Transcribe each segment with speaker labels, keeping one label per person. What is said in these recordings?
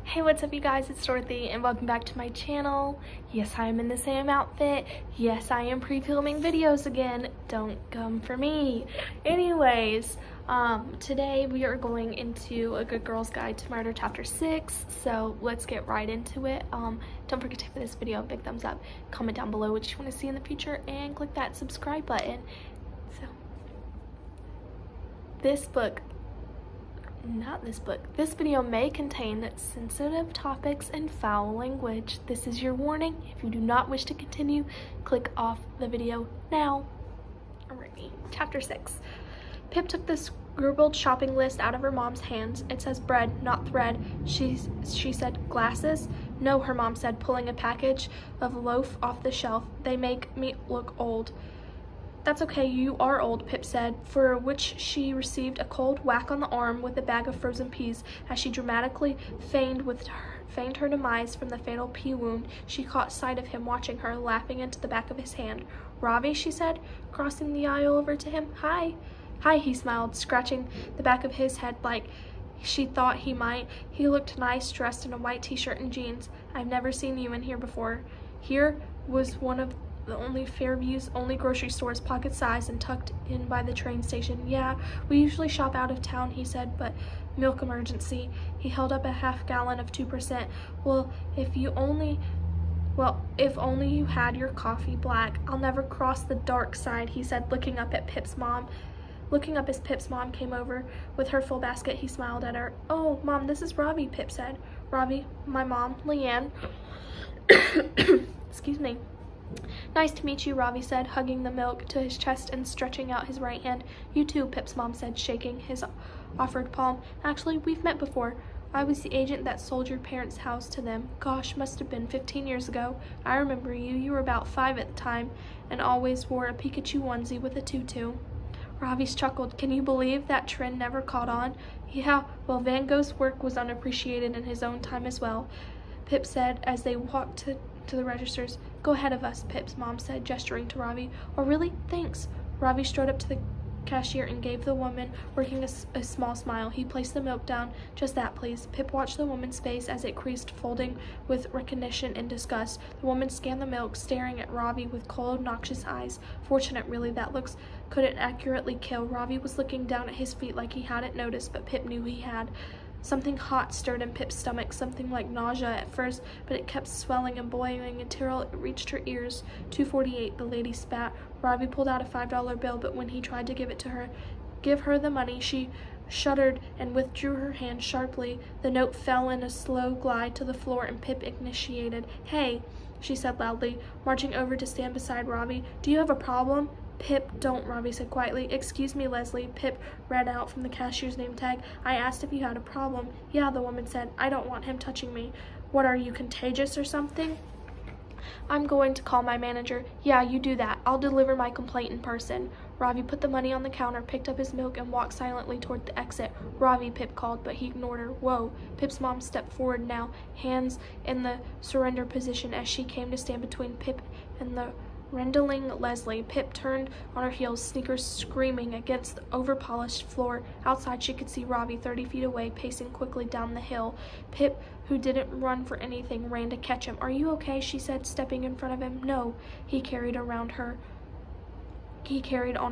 Speaker 1: Hey, what's up you guys, it's Dorothy and welcome back to my channel. Yes, I am in the same outfit. Yes, I am pre-filming videos again. Don't come for me. Anyways, today we are going into A Good Girl's Guide to Murder Chapter 6. So let's get right into it. Don't forget to give this video a big thumbs up. Comment down below what you want to see in the future and click that subscribe button. So this video may contain sensitive topics and foul language. This is your warning. If you do not wish to continue, click off the video now. Alrighty, Chapter 6. Pip took the scribbled shopping list out of her mom's hands. It says bread, not thread. She said, glasses? No, her mom said, pulling a package of loaf off the shelf. They make me look old. That's okay, you are old, Pip said, for which she received a cold whack on the arm with a bag of frozen peas. As she dramatically feigned her demise from the fatal pea wound, she caught sight of him watching her, laughing into the back of his hand. Ravi, she said, crossing the aisle over to him. Hi. Hi, he smiled, scratching the back of his head like she thought he might. He looked nice, dressed in a white t-shirt and jeans. I've never seen you in here before. Here was one of the only Fairview's only grocery stores, pocket-sized and tucked in by the train station. Yeah, we usually shop out of town, he said, but milk emergency. He held up a half-gallon of 2%. If only you had your coffee black. I'll never cross the dark side, he said, looking up at Pip's mom. Looking up as Pip's mom came over with her full basket, he smiled at her. Oh, Mom, this is Ravi, Pip said. Ravi, my mom, Leanne. Excuse me. Nice to meet you, Ravi said, hugging the milk to his chest and stretching out his right hand. You too, Pip's mom said, shaking his offered palm. Actually, we've met before. I was the agent that sold your parents' house to them. Gosh, must have been 15 years ago. I remember you. You were about 5 at the time and always wore a Pikachu onesie with a tutu. Ravi chuckled. Can you believe that trend never caught on? Yeah, well, Van Gogh's work was unappreciated in his own time as well, Pip said as they walked to the registers. Go ahead of us, Pip's mom said, gesturing to Ravi. Oh, really? Thanks. Ravi strode up to the cashier and gave the woman working a small smile. He placed the milk down. Just that, please. Pip watched the woman's face as it creased, folding with recognition and disgust. The woman scanned the milk, staring at Ravi with cold, noxious eyes. Fortunate, really, that looks couldn't accurately kill. Ravi was looking down at his feet like he hadn't noticed, but Pip knew he had. Something hot stirred in Pip's stomach, something like nausea at first, but it kept swelling and boiling until it reached her ears. $2.48, the lady spat. Ravi pulled out a $5 bill, but when he tried to give her the money, she shuddered and withdrew her hand sharply. The note fell in a slow glide to the floor, and Pip initiated. Hey, she said loudly, marching over to stand beside Ravi. Do you have a problem? Pip, don't, Ravi said quietly. Excuse me, Leslie. Pip read out from the cashier's name tag. I asked if you had a problem. Yeah, the woman said. I don't want him touching me. What, are you contagious or something? I'm going to call my manager. Yeah, you do that. I'll deliver my complaint in person. Ravi put the money on the counter, picked up his milk, and walked silently toward the exit. Ravi, Pip called, but he ignored her. Whoa. Pip's mom stepped forward now, hands in the surrender position as she came to stand between Pip and the rendling Leslie. Pip turned on her heels, sneakers screaming against the over-polished floor. Outside, she could see Ravi 30 feet away, pacing quickly down the hill. Pip, who didn't run for anything, ran to catch him. Are you okay? She said, stepping in front of him. No. He carried on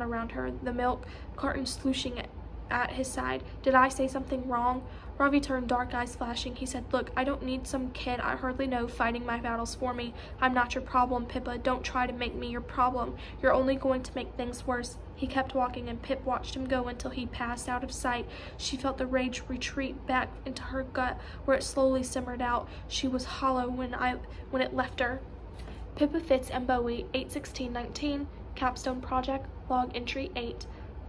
Speaker 1: around her, the milk carton slooshing at his side. Did I say something wrong? Ravi turned, dark eyes flashing. He said, look, I don't need some kid I hardly know fighting my battles for me. I'm not your problem, Pippa. Don't try to make me your problem. You're only going to make things worse. He kept walking, and Pip watched him go until he passed out of sight. She felt the rage retreat back into her gut, where it slowly simmered out. She was hollow when it left her. Pippa Fitz and Bowie, 8/16/19, Capstone Project, log entry 8.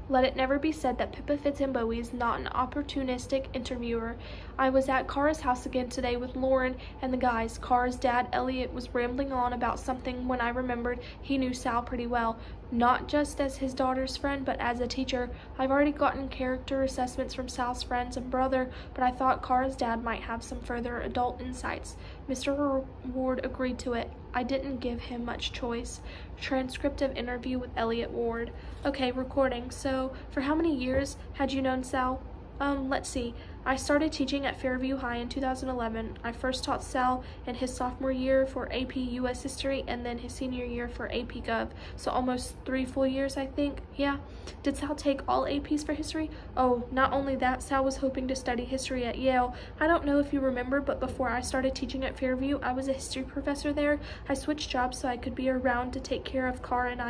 Speaker 1: Let it never be said that Pippa Fitz and Bowie is not an opportunistic interviewer. I was at Kara's house again today with Lauren and the guys. Kara's dad, Elliot, was rambling on about something when I remembered he knew Sal pretty well. Not just as his daughter's friend, but as a teacher. I've already gotten character assessments from Sal's friends and brother, but I thought Kara's dad might have some further adult insights. Mr. Ward agreed to it. I didn't give him much choice. Transcript of interview with Elliot Ward. Okay, recording. So, for how many years had you known Sal? Let's see. I started teaching at Fairview High in 2011. I first taught Sal in his sophomore year for AP US History and then his senior year for AP Gov. So almost 3 full years, I think. Yeah. Did Sal take all APs for history? Oh, not only that, Sal was hoping to study history at Yale. I don't know if you remember, but before I started teaching at Fairview, I was a history professor there. I switched jobs so I could be around to take care of Kara and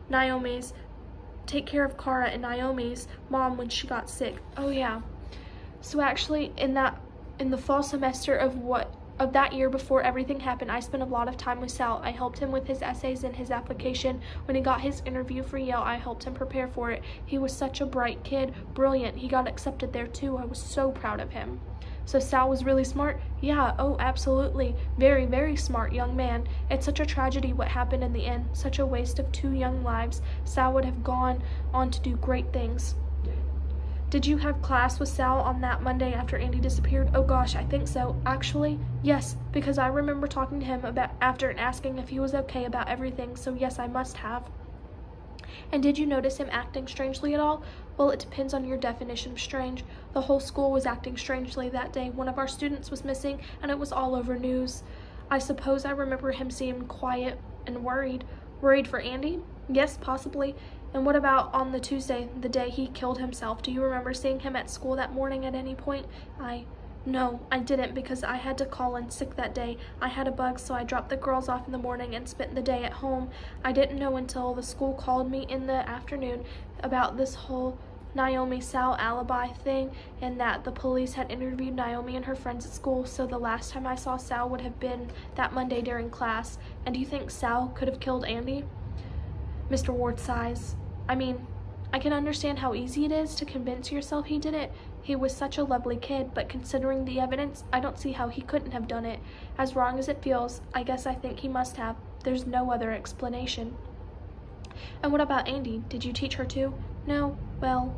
Speaker 1: Naomi's mom when she got sick. Oh yeah. So actually in the fall semester of that year before everything happened, I spent a lot of time with Sal. I helped him with his essays and his application. When he got his interview for Yale, I helped him prepare for it. He was such a bright kid, brilliant. He got accepted there too. I was so proud of him. So Sal was really smart? Yeah, oh, absolutely. Very, very smart young man. It's such a tragedy what happened in the end. Such a waste of 2 young lives. Sal would have gone on to do great things. Did you have class with Sal on that Monday after Andy disappeared? Oh gosh, I think so. Actually, yes, because I remember talking to him after and asking if he was okay about everything, so yes, I must have. And did you notice him acting strangely at all? Well, it depends on your definition of strange. The whole school was acting strangely that day. One of our students was missing, and it was all over news. I suppose I remember him seeming quiet and worried. Worried for Andy? Yes, possibly. And what about on the Tuesday, the day he killed himself? Do you remember seeing him at school that morning at any point? No, I didn't because I had to call in sick that day. I had a bug, so I dropped the girls off in the morning and spent the day at home. I didn't know until the school called me in the afternoon about this whole Naomi-Sal alibi thing and that the police had interviewed Naomi and her friends at school, so the last time I saw Sal would have been that Monday during class. And do you think Sal could have killed Andy? Mr. Ward sighs. I mean, I can understand how easy it is to convince yourself he did it. He was such a lovely kid, but considering the evidence, I don't see how he couldn't have done it. As wrong as it feels, I guess I think he must have. There's no other explanation. And what about Andy? Did you teach her too? No, well,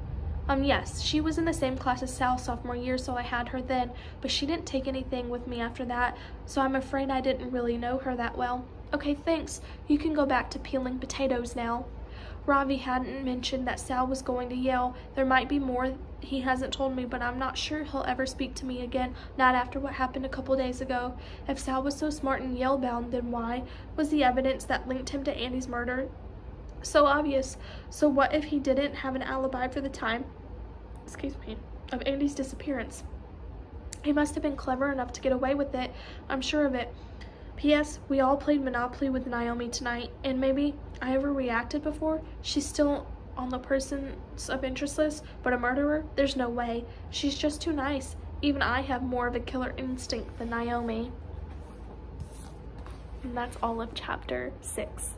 Speaker 1: yes, she was in the same class as Sal sophomore year, so I had her then, but she didn't take anything with me after that, so I'm afraid I didn't really know her that well. Okay, thanks. You can go back to peeling potatoes now. Ravi hadn't mentioned that Sal was going to Yale. There might be more he hasn't told me, but I'm not sure he'll ever speak to me again, not after what happened a couple days ago. If Sal was so smart and Yale-bound, then why was the evidence that linked him to Andy's murder so obvious? So what if he didn't have an alibi for the time, of Andy's disappearance? He must have been clever enough to get away with it. I'm sure of it. P.S. We all played Monopoly with Naomi tonight, and maybe I overreacted before. She's still on the persons of interest list, but a murderer? There's no way. She's just too nice. Even I have more of a killer instinct than Naomi. And that's all of chapter 6.